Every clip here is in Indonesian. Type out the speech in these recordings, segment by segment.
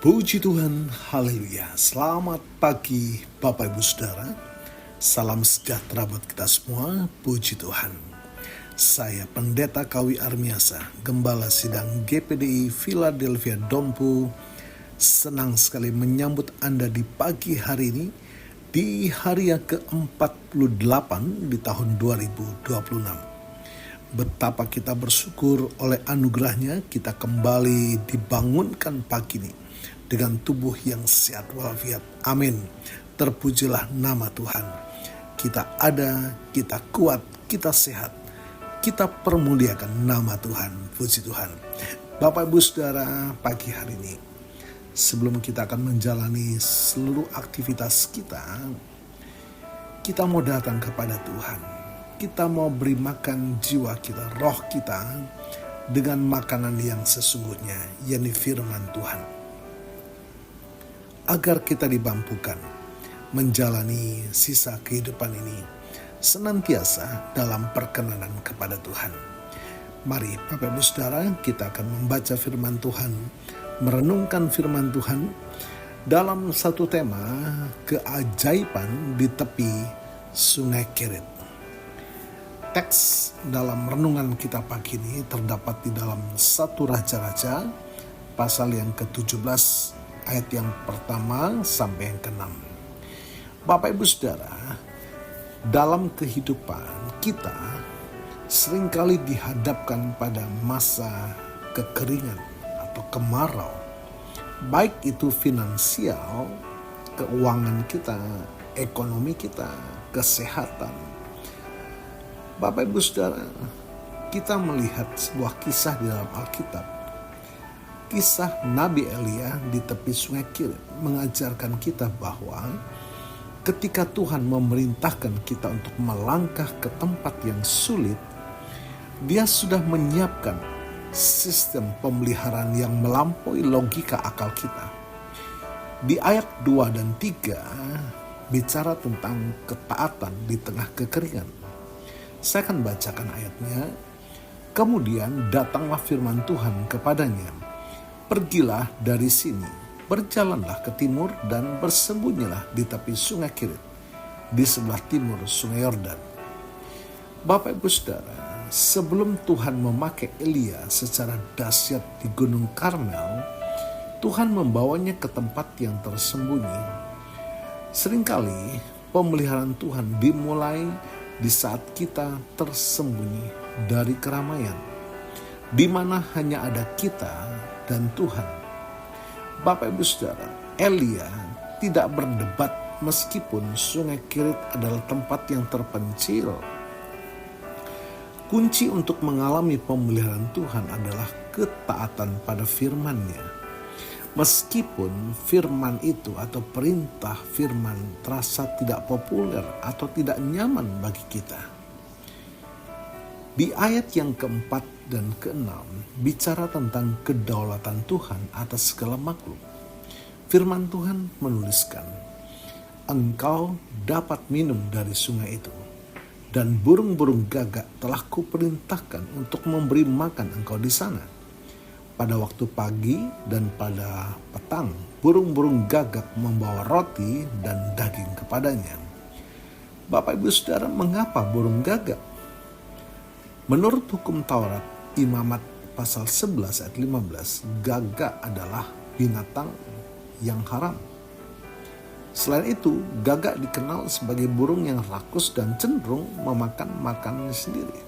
Puji Tuhan, haleluya. Selamat pagi Bapak Ibu Saudara. Salam sejahtera buat kita semua, puji Tuhan. Saya Pendeta Kawi Armiasa, Gembala Sidang GPDI Philadelphia Dompu. Senang sekali menyambut Anda di pagi hari ini, di hari yang ke-48 di tahun 2026. Betapa kita bersyukur oleh anugerahnya kita kembali dibangunkan pagi ini dengan tubuh yang sehat walafiat. Amin. Terpujilah nama Tuhan. Kita ada, kita kuat, kita sehat. Kita permuliakan nama Tuhan. Puji Tuhan. Bapak Ibu Saudara, pagi hari ini sebelum kita akan menjalani seluruh aktivitas kita mau datang kepada Tuhan. Kita mau beri makan jiwa kita, roh kita dengan makanan yang sesungguhnya, yakni firman Tuhan. Agar kita dimampukan menjalani sisa kehidupan ini senantiasa dalam perkenanan kepada Tuhan. Mari Bapak Ibu Saudara, kita akan membaca firman Tuhan, merenungkan firman Tuhan dalam satu tema keajaiban di tepi Sungai Kerit. Teks dalam renungan kita pagi ini terdapat di dalam 1 Raja-Raja pasal yang ke-17 ayat yang pertama sampai yang ke-6. Bapak Ibu Saudara, dalam kehidupan kita seringkali dihadapkan pada masa kekeringan atau kemarau. Baik itu finansial, keuangan kita, ekonomi kita, kesehatan. Bapak Ibu Saudara, kita melihat sebuah kisah di dalam Alkitab. Kisah Nabi Elia di tepi Sungai Kerit mengajarkan kita bahwa ketika Tuhan memerintahkan kita untuk melangkah ke tempat yang sulit, Dia sudah menyiapkan sistem pemeliharaan yang melampaui logika akal kita. Di ayat 2 dan 3 bicara tentang ketaatan di tengah kekeringan. Saya akan bacakan ayatnya. Kemudian datanglah firman Tuhan kepadanya. Pergilah dari sini, berjalanlah ke timur dan bersembunyilah di tepi Sungai Kerit, di sebelah timur Sungai Yordan. Bapak Ibu Saudara, sebelum Tuhan memakai Elia secara dahsyat di Gunung Karmel, Tuhan membawanya ke tempat yang tersembunyi. Seringkali pemeliharaan Tuhan dimulai di saat kita tersembunyi dari keramaian, di mana hanya ada kita dan Tuhan. Bapak Ibu Saudara, Elia tidak berdebat meskipun Sungai Kerit adalah tempat yang terpencil. Kunci untuk mengalami pemeliharaan Tuhan adalah ketaatan pada firman-Nya. Meskipun firman itu atau perintah firman terasa tidak populer atau tidak nyaman bagi kita. Di ayat yang keempat dan keenam bicara tentang kedaulatan Tuhan atas segala makhluk. Firman Tuhan menuliskan, engkau dapat minum dari sungai itu, dan burung-burung gagak telah kuperintahkan untuk memberi makan engkau di sana. Pada waktu pagi dan pada petang, burung-burung gagak membawa roti dan daging kepadanya. Bapak Ibu Saudara, mengapa burung gagak? Menurut hukum Taurat, Imamat pasal 11 ayat 15, gagak adalah binatang yang haram. Selain itu, gagak dikenal sebagai burung yang rakus dan cenderung memakan makanannya sendiri.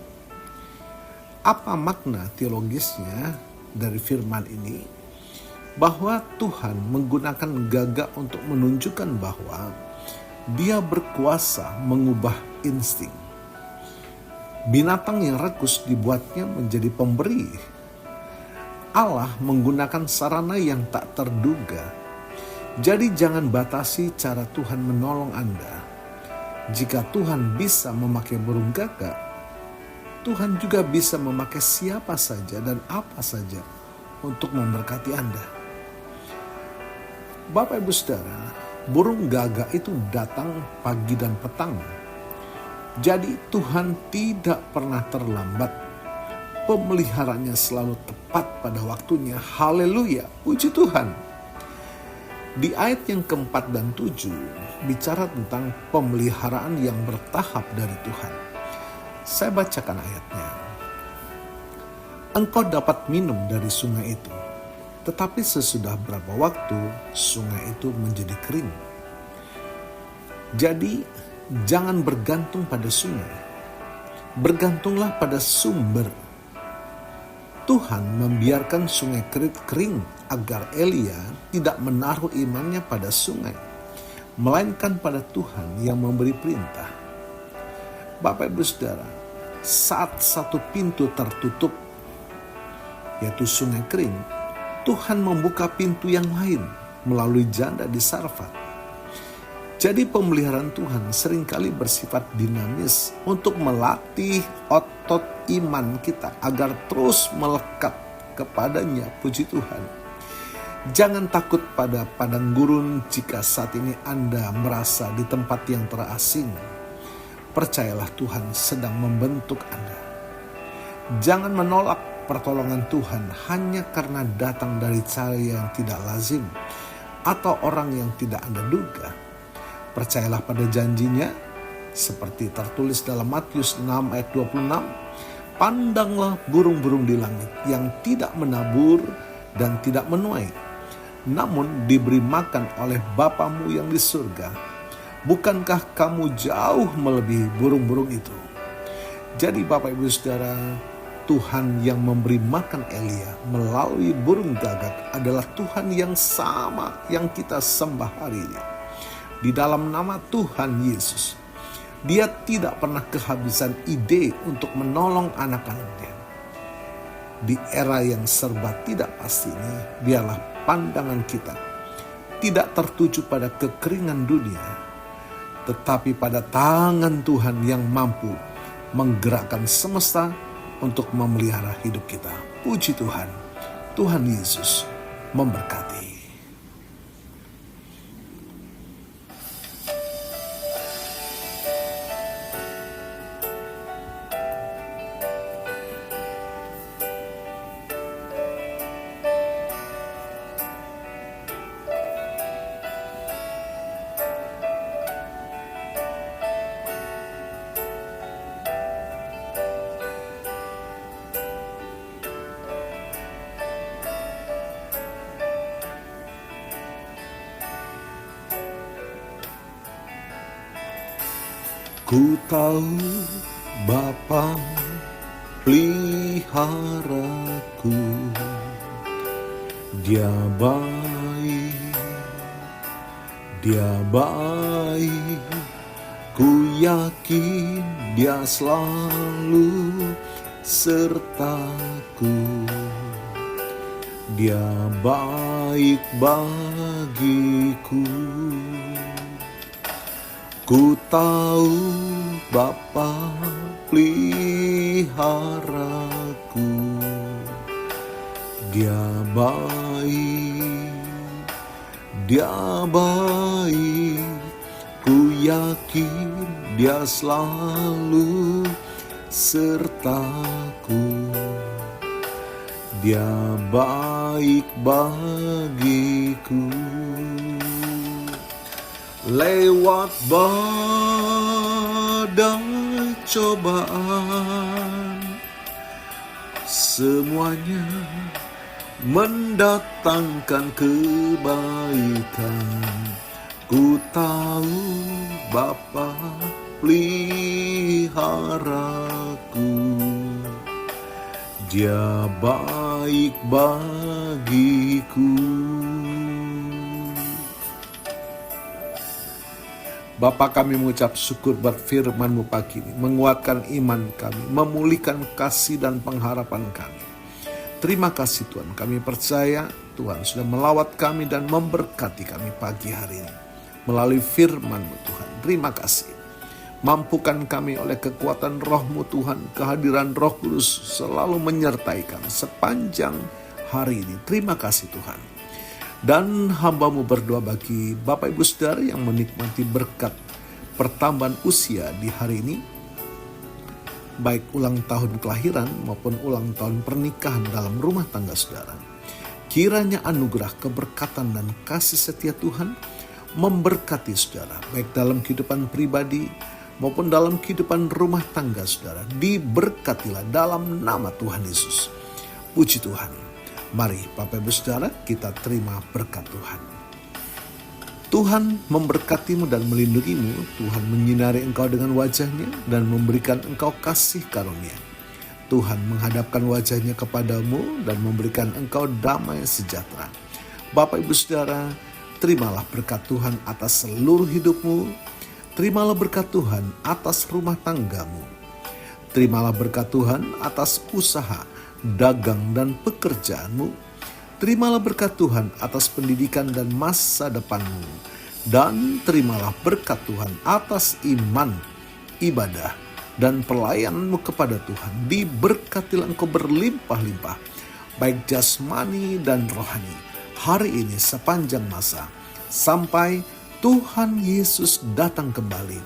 Apa makna teologisnya dari firman ini? Bahwa Tuhan menggunakan gagak untuk menunjukkan bahwa Dia berkuasa mengubah insting. Binatang yang rakus dibuatnya menjadi pemberi. Allah menggunakan sarana yang tak terduga. Jadi jangan batasi cara Tuhan menolong Anda. Jika Tuhan bisa memakai burung gagak, Tuhan juga bisa memakai siapa saja dan apa saja untuk memberkati Anda. Bapak Ibu Saudara, burung gagak itu datang pagi dan petang. Jadi Tuhan tidak pernah terlambat. Pemeliharaannya selalu tepat pada waktunya. Haleluya, puji Tuhan. Di ayat yang keempat dan 7 bicara tentang pemeliharaan yang bertahap dari Tuhan. Saya bacakan ayatnya. Engkau dapat minum dari sungai itu, tetapi sesudah berapa waktu sungai itu menjadi kering. Jadi jangan bergantung pada sungai, bergantunglah pada sumber. Tuhan membiarkan sungai kering agar Elia tidak menaruh imannya pada sungai, melainkan pada Tuhan yang memberi perintah. Bapak Ibu Saudara, saat satu pintu tertutup, yaitu sungai kering, Tuhan membuka pintu yang lain melalui janda di Sarfat. Jadi pemeliharaan Tuhan seringkali bersifat dinamis untuk melatih otot iman kita agar terus melekat kepadanya. Puji Tuhan. Jangan takut pada padang gurun jika saat ini Anda merasa di tempat yang terasing. Percayalah Tuhan sedang membentuk Anda. Jangan menolak pertolongan Tuhan hanya karena datang dari cara yang tidak lazim atau orang yang tidak Anda duga. Percayalah pada janjinya, seperti tertulis dalam Matius 6 ayat 26, pandanglah burung-burung di langit yang tidak menabur dan tidak menuai, namun diberi makan oleh Bapamu yang di surga. Bukankah kamu jauh melebihi burung-burung itu? Jadi Bapak Ibu Saudara, Tuhan yang memberi makan Elia melalui burung gagak adalah Tuhan yang sama yang kita sembah hari ini. Di dalam nama Tuhan Yesus, Dia tidak pernah kehabisan ide untuk menolong anak-anaknya. Di era yang serba tidak pasti ini, biarlah pandangan kita tidak tertuju pada kekeringan dunia, tetapi pada tangan Tuhan yang mampu menggerakkan semesta untuk memelihara hidup kita. Puji Tuhan. Tuhan Yesus memberkati. Ku tahu Bapa peliharaku, Dia baik, ku yakin Dia selalu sertaku. Dia baik bagiku. Ku tahu Bapa peliharaku, Dia baik, ku yakin Dia selalu sertaku. Dia baik bagiku. Lewat badai cobaan, semuanya mendatangkan kebaikan. Ku tahu Bapa peliharaku, Dia baik bagiku. Bapa, kami mengucap syukur buat firman-Mu pagi ini, menguatkan iman kami, memulihkan kasih dan pengharapan kami. Terima kasih Tuhan, kami percaya Tuhan sudah melawat kami dan memberkati kami pagi hari ini. Melalui firman-Mu Tuhan, terima kasih. Mampukan kami oleh kekuatan Roh-Mu Tuhan, kehadiran Roh Kudus selalu menyertai kami sepanjang hari ini. Terima kasih Tuhan. Dan hamba-Mu berdoa bagi Bapak Ibu Saudara yang menikmati berkat pertambahan usia di hari ini, baik ulang tahun kelahiran maupun ulang tahun pernikahan dalam rumah tangga saudara. Kiranya anugerah, keberkatan, dan kasih setia Tuhan memberkati saudara, baik dalam kehidupan pribadi maupun dalam kehidupan rumah tangga saudara. Diberkatilah dalam nama Tuhan Yesus. Puji Tuhan. Mari Bapak Ibu Saudara, kita terima berkat Tuhan. Tuhan memberkatimu dan melindungimu. Tuhan menyinari engkau dengan wajah-Nya dan memberikan engkau kasih karunia. Tuhan menghadapkan wajah-Nya kepadamu dan memberikan engkau damai sejahtera. Bapak Ibu Saudara, terimalah berkat Tuhan atas seluruh hidupmu. Terimalah berkat Tuhan atas rumah tanggamu. Terimalah berkat Tuhan atas usaha, dagang, dan pekerjaanmu. Terimalah berkat Tuhan atas pendidikan dan masa depanmu. Dan terimalah berkat Tuhan atas iman, ibadah, dan pelayananmu kepada Tuhan. Diberkatilah engkau berlimpah-limpah, baik jasmani dan rohani, hari ini sepanjang masa, sampai Tuhan Yesus datang kembali.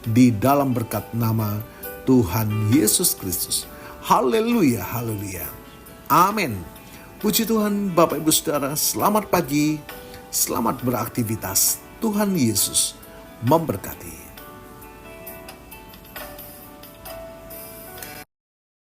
Di dalam berkat nama Tuhan Yesus Kristus. Haleluya, haleluya. Amin. Puji Tuhan. Bapak Ibu Saudara, selamat pagi, selamat beraktivitas. Tuhan Yesus memberkati.